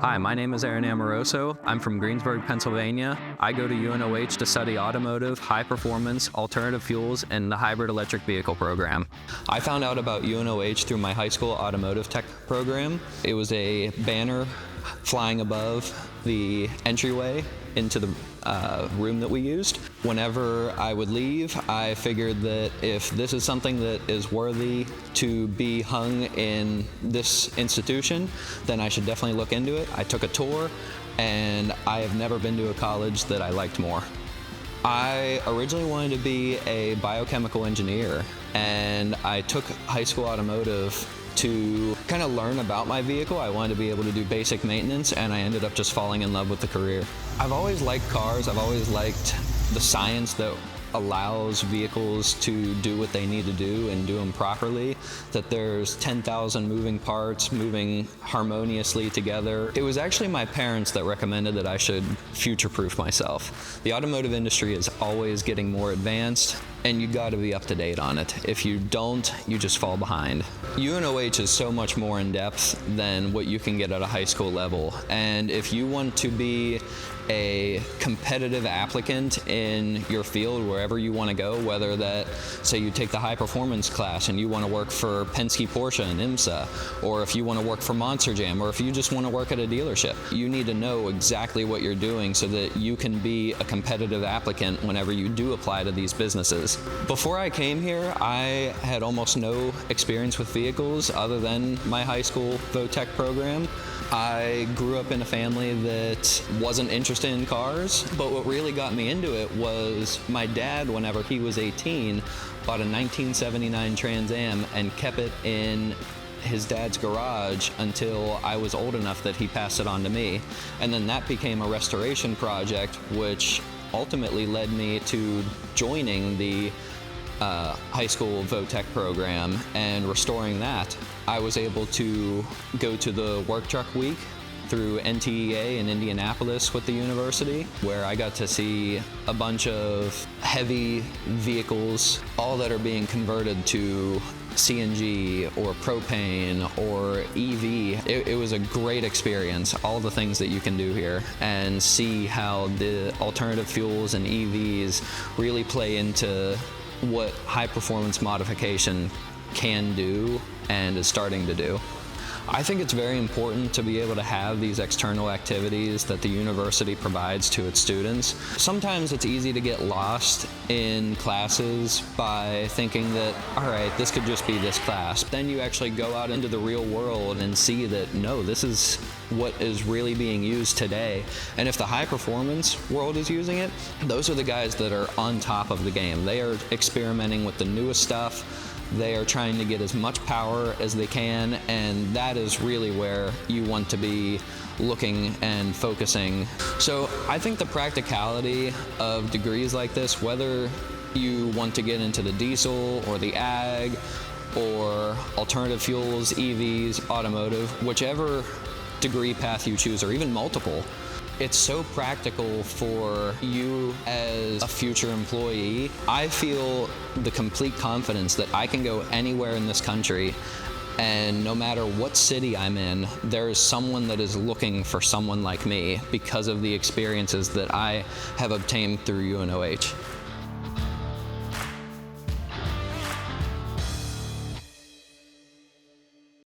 Hi, my name is Aaron Amoroso. I'm from Greensburg, Pennsylvania. I go to UNOH to study automotive, high performance, alternative fuels, and the hybrid electric vehicle program. I found out about UNOH through my high school automotive tech program. It was a banner flying above the entryway into the room that we used. Whenever I would leave, I figured that if this is something that is worthy to be hung in this institution, then I should definitely look into it. I took a tour, and I have never been to a college that I liked more. I originally wanted to be a biochemical engineer, and I took high school automotive to kind of learn about my vehicle. I wanted to be able to do basic maintenance, and I ended up just falling in love with the career. I've always liked cars. I've always liked the science that allows vehicles to do what they need to do and do them properly, that there's 10,000 moving parts moving harmoniously together. It was actually my parents that recommended that I should future-proof myself. The automotive industry is always getting more advanced, and you got to be up to date on it. If you don't, you just fall behind. UNOH is so much more in depth than what you can get at a high school level, and if you want to be a competitive applicant in your field wherever you want to go, whether that, say you take the high performance class and you want to work for Penske, Porsche, and IMSA, or if you want to work for Monster Jam, or if you just want to work at a dealership, you need to know exactly what you're doing so that you can be a competitive applicant whenever you do apply to these businesses. Before I came here, I had almost no experience with vehicles other than my high school VOTech program. I grew up in a family that wasn't interested in cars, but what really got me into it was my dad, whenever he was 18, bought a 1979 Trans Am and kept it in his dad's garage until I was old enough that he passed it on to me. And then that became a restoration project, which ultimately led me to joining the high school VOTech program and restoring that. I was able to go to the work truck week through NTEA in Indianapolis with the university, where I got to see a bunch of heavy vehicles, all that are being converted to CNG or propane or EV. It was a great experience, all the things that you can do here, and see how the alternative fuels and EVs really play into what high performance modification can do and is starting to do. I think it's very important to be able to have these external activities that the university provides to its students. Sometimes it's easy to get lost in classes by thinking that, all right, this could just be this class. Then you actually go out into the real world and see that, no, this is what is really being used today. And if the high performance world is using it, those are the guys that are on top of the game. They are experimenting with the newest stuff. They are trying to get as much power as they can, and that is really where you want to be looking and focusing. So I think the practicality of degrees like this, whether you want to get into the diesel or the ag or alternative fuels, EVs, automotive, whichever degree path you choose, or even multiple, it's so practical for you as a future employee. I feel the complete confidence that I can go anywhere in this country, and no matter what city I'm in, there is someone that is looking for someone like me because of the experiences that I have obtained through UNOH.